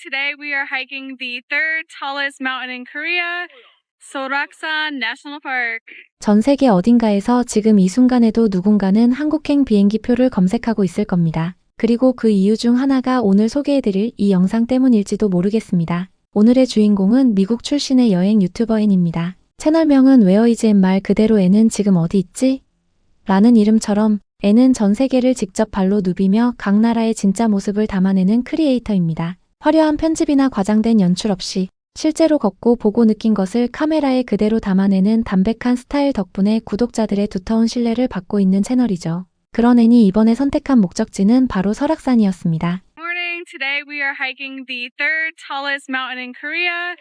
Today we are hiking the third tallest mountain in Korea, Soraksan National Park. 전 세계 어딘가에서 지금 이 순간에도 누군가는 한국행 비행기표를 검색하고 있을 겁니다. 그리고 그 이유 중 하나가 오늘 소개해드릴 이 영상 때문일지도 모르겠습니다. 오늘의 주인공은 미국 출신의 여행 유튜버 N입니다. 채널명은 Where is N 말 그대로 N은 지금 어디 있지? 라는 이름처럼 N은 전 세계를 직접 발로 누비며 각 나라의 진짜 모습을 담아내는 크리에이터입니다. 화려한 편집이나 과장된 연출 없이 실제로 걷고 보고 느낀 것을 카메라에 그대로 담아내는 담백한 스타일 덕분에 구독자들의 두터운 신뢰를 받고 있는 채널이죠. 그런 N이 이번에 선택한 목적지는 바로 설악산이었습니다. Morning. Today we are hiking the third tallest mountain in Korea,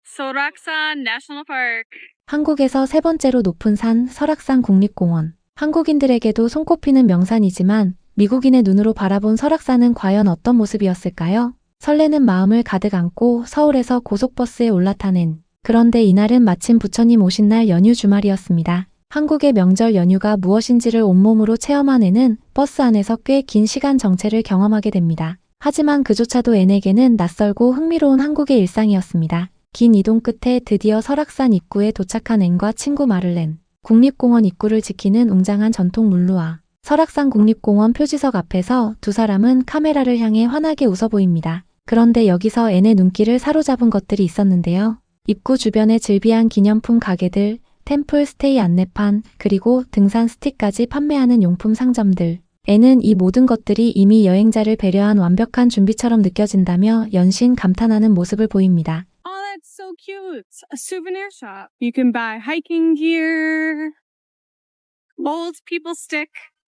Soraksan National Park. 한국에서 세 번째로 높은 산 설악산 국립공원. 한국인들에게도 손꼽히는 명산이지만 미국인의 눈으로 바라본 설악산은 과연 어떤 모습이었을까요? 설레는 마음을 가득 안고 서울에서 고속버스에 올라탄 N. 그런데 이날은 마침 부처님 오신 날 연휴 주말이었습니다. 한국의 명절 연휴가 무엇인지를 온몸으로 체험한 N은 버스 안에서 꽤 긴 시간 정체를 경험하게 됩니다. 하지만 그조차도 N에게는 낯설고 흥미로운 한국의 일상이었습니다. 긴 이동 끝에 드디어 설악산 입구에 도착한 N과 친구 마를렌. 국립공원 입구를 지키는 웅장한 전통 문루와 설악산 국립공원 표지석 앞에서 두 사람은 카메라를 향해 환하게 웃어 보입니다. 그런데 여기서 N의 눈길을 사로잡은 것들이 있었는데요. 입구 주변의 즐비한 기념품 가게들, 템플 스테이 안내판, 그리고 등산 스틱까지 판매하는 용품 상점들. N은 이 모든 것들이 이미 여행자를 배려한 완벽한 준비처럼 느껴진다며 연신 감탄하는 모습을 보입니다. Oh, that's so cute. A souvenir shop. You can buy hiking gear, old people stick.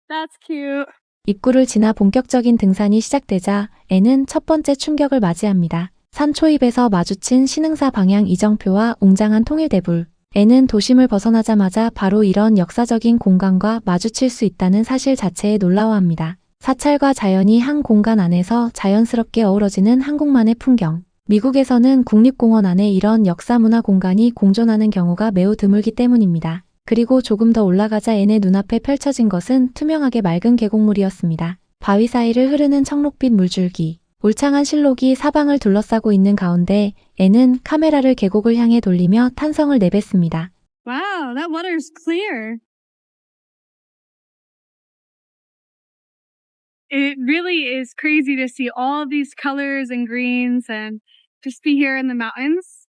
That's cute. 입구를 지나 본격적인 등산이 시작되자 N은 첫 번째 충격을 맞이합니다. 산 초입에서 마주친 신흥사 방향 이정표와 웅장한 통일대불. N은 도심을 벗어나자마자 바로 이런 역사적인 공간과 마주칠 수 있다는 사실 자체에 놀라워합니다. 사찰과 자연이 한 공간 안에서 자연스럽게 어우러지는 한국만의 풍경. 미국에서는 국립공원 안에 이런 역사문화 공간이 공존하는 경우가 매우 드물기 때문입니다. 그리고 조금 더 올라가자 N의 눈앞에 펼쳐진 것은 투명하게 맑은 계곡물이었습니다. 바위 사이를 흐르는 청록빛 물줄기. 울창한 실록이 사방을 둘러싸고 있는 가운데 N은 카메라를 계곡을 향해 돌리며 탄성을 내뱉습니다. Wow, that water is clear. It really is crazy to see all of these colors and greens and just be here in the mountains.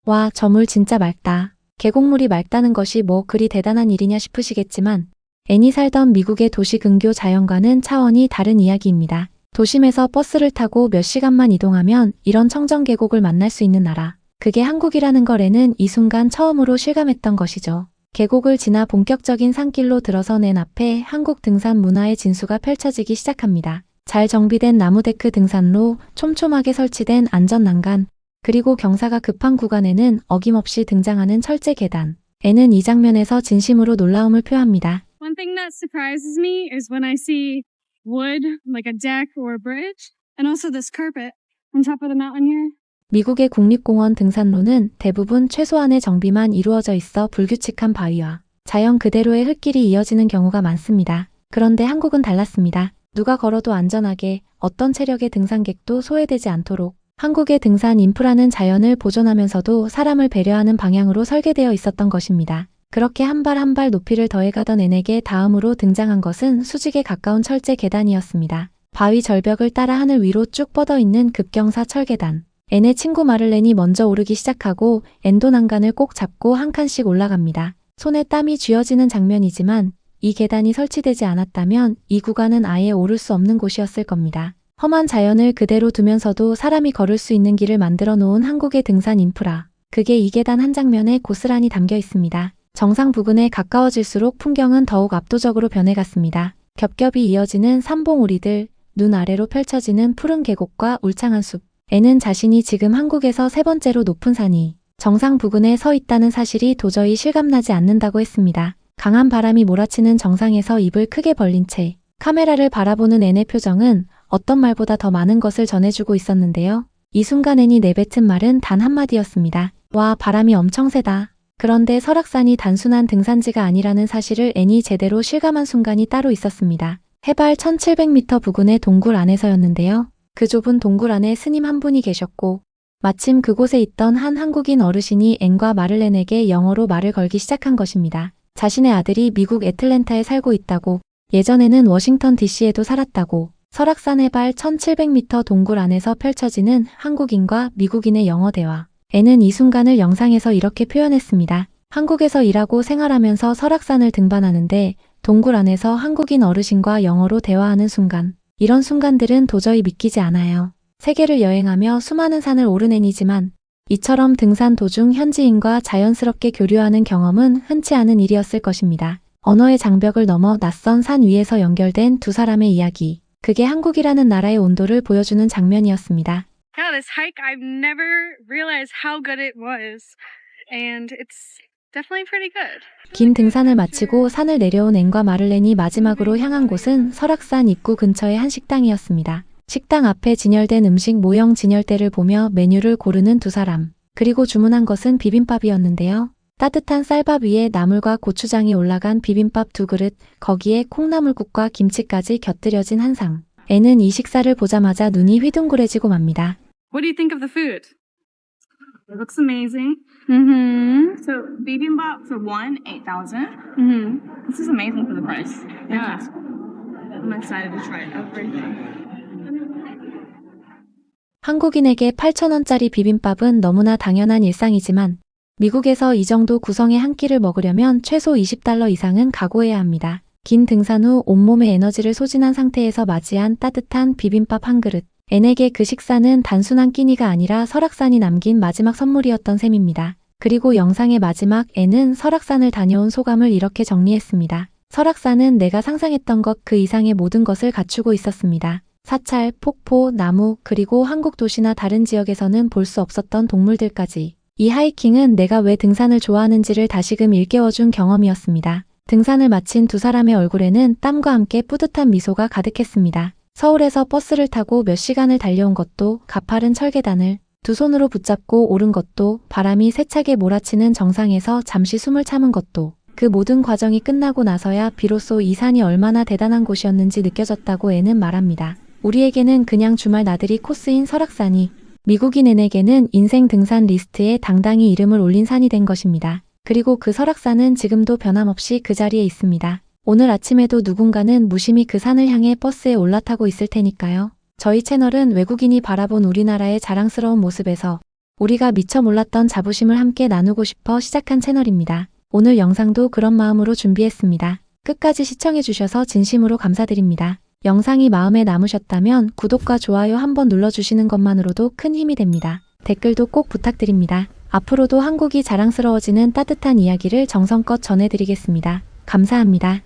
와, 저 물 진짜 맑다. 계곡물이 맑다는 것이 뭐 그리 대단한 일이냐 싶으시겠지만 N이 살던 미국의 도시 근교 자연과는 차원이 다른 이야기입니다. 도심에서 버스를 타고 몇 시간만 이동하면 이런 청정 계곡을 만날 수 있는 나라. 그게 한국이라는 걸 N은 이 순간 처음으로 실감했던 것이죠. 계곡을 지나 본격적인 산길로 들어선 N 앞에 한국 등산 문화의 진수가 펼쳐지기 시작합니다. 잘 정비된 나무데크 등산로, 촘촘하게 설치된 안전난간, 그리고 경사가 급한 구간에는 어김없이 등장하는 철제 계단. N은 이 장면에서 진심으로 놀라움을 표합니다. One thing that surprises me is when I see wood, like a deck or a bridge, and also this carpet on top of the mountain here. 미국의 국립공원 등산로는 대부분 최소한의 정비만 이루어져 있어 불규칙한 바위와 자연 그대로의 흙길이 이어지는 경우가 많습니다. 그런데 한국은 달랐습니다. 누가 걸어도 안전하게 어떤 체력의 등산객도 소외되지 않도록 한국의 등산 인프라는 자연을 보존하면서도 사람을 배려하는 방향으로 설계되어 있었던 것입니다. 그렇게 한 발 한 발 높이를 더해가던 N에게 다음으로 등장한 것은 수직에 가까운 철제 계단이었습니다. 바위 절벽을 따라 하늘 위로 쭉 뻗어 있는 급경사 철계단. N의 친구 마를렌이 먼저 오르기 시작하고 N도 난간을 꼭 잡고 한 칸씩 올라갑니다. 손에 땀이 쥐어지는 장면이지만 이 계단이 설치되지 않았다면 이 구간은 아예 오를 수 없는 곳이었을 겁니다. 험한 자연을 그대로 두면서도 사람이 걸을 수 있는 길을 만들어 놓은 한국의 등산 인프라. 그게 이 계단 한 장면에 고스란히 담겨 있습니다. 정상 부근에 가까워질수록 풍경은 더욱 압도적으로 변해갔습니다. 겹겹이 이어지는 삼봉우리들, 눈 아래로 펼쳐지는 푸른 계곡과 울창한 숲. N은 자신이 지금 한국에서 세 번째로 높은 산이 정상 부근에 서 있다는 사실이 도저히 실감나지 않는다고 했습니다. 강한 바람이 몰아치는 정상에서 입을 크게 벌린 채 카메라를 바라보는 N의 표정은 어떤 말보다 더 많은 것을 전해주고 있었는데요. 이 순간 N이 내뱉은 말은 단 한마디였습니다. 와, 바람이 엄청 세다. 그런데 설악산이 단순한 등산지가 아니라는 사실을 N이 제대로 실감한 순간이 따로 있었습니다. 해발 1700m 부근의 동굴 안에서였는데요. 그 좁은 동굴 안에 스님 한 분이 계셨고 마침 그곳에 있던 한 한국인 어르신이 앤과 마를렌에게 영어로 말을 걸기 시작한 것입니다. 자신의 아들이 미국 애틀랜타에 살고 있다고, 예전에는 워싱턴 DC에도 살았다고, 설악산 해발 1700m 동굴 안에서 펼쳐지는 한국인과 미국인의 영어 대화. 앤은 이 순간을 영상에서 이렇게 표현했습니다. 한국에서 일하고 생활하면서 설악산을 등반하는데 동굴 안에서 한국인 어르신과 영어로 대화하는 순간. 이런 순간들은 도저히 믿기지 않아요. 세계를 여행하며 수많은 산을 오른 앤이지만 이처럼 등산 도중 현지인과 자연스럽게 교류하는 경험은 흔치 않은 일이었을 것입니다. 언어의 장벽을 넘어 낯선 산 위에서 연결된 두 사람의 이야기. 그게 한국이라는 나라의 온도를 보여주는 장면이었습니다. Yeah, this hike, I've never realized how good it was. And it's definitely pretty good. 긴 등산을 마치고 산을 내려온 앤과 마를렌이 마지막으로 향한 곳은 설악산 입구 근처의 한 식당이었습니다. 식당 앞에 진열된 음식 모형 진열대를 보며 메뉴를 고르는 두 사람. 그리고 주문한 것은 비빔밥이었는데요. 따뜻한 쌀밥 위에 나물과 고추장이 올라간 비빔밥 2그릇, 거기에 콩나물국과 김치까지 곁들여진 한 상. 앤은 이 식사를 보자마자 눈이 휘둥그레지고 맙니다. What do you think of the food? It looks amazing. Mm-hmm. So bibimbap for one, 8,000. Mm-hmm. This is amazing for the price. Yeah. I'm excited to try everything. 한국인에게 8,000원짜리 비빔밥은 너무나 당연한 일상이지만 미국에서 이 정도 구성의 한 끼를 먹으려면 최소 $20 이상은 각오해야 합니다. 긴 등산 후 온몸의 에너지를 소진한 상태에서 맞이한 따뜻한 비빔밥 한 그릇. 앤에게 그 식사는 단순한 끼니가 아니라 설악산이 남긴 마지막 선물이었던 셈입니다. 그리고 영상의 마지막 앤은 설악산을 다녀온 소감을 이렇게 정리했습니다. 설악산은 내가 상상했던 것 그 이상의 모든 것을 갖추고 있었습니다. 사찰, 폭포, 나무, 그리고 한국 도시나 다른 지역에서는 볼 수 없었던 동물들까지. 이 하이킹은 내가 왜 등산을 좋아하는지를 다시금 일깨워준 경험이었습니다. 등산을 마친 두 사람의 얼굴에는 땀과 함께 뿌듯한 미소가 가득했습니다. 서울에서 버스를 타고 몇 시간을 달려온 것도, 가파른 철계단을 두 손으로 붙잡고 오른 것도, 바람이 세차게 몰아치는 정상에서 잠시 숨을 참은 것도, 그 모든 과정이 끝나고 나서야 비로소 이 산이 얼마나 대단한 곳이었는지 느껴졌다고 앤은 말합니다. 우리에게는 그냥 주말 나들이 코스인 설악산이 미국인 앤에게는 인생 등산 리스트에 당당히 이름을 올린 산이 된 것입니다. 그리고 그 설악산은 지금도 변함없이 그 자리에 있습니다. 오늘 아침에도 누군가는 무심히 그 산을 향해 버스에 올라타고 있을 테니까요. 저희 채널은 외국인이 바라본 우리나라의 자랑스러운 모습에서 우리가 미처 몰랐던 자부심을 함께 나누고 싶어 시작한 채널입니다. 오늘 영상도 그런 마음으로 준비했습니다. 끝까지 시청해주셔서 진심으로 감사드립니다. 영상이 마음에 남으셨다면 구독과 좋아요 한번 눌러주시는 것만으로도 큰 힘이 됩니다. 댓글도 꼭 부탁드립니다. 앞으로도 한국이 자랑스러워지는 따뜻한 이야기를 정성껏 전해드리겠습니다. 감사합니다.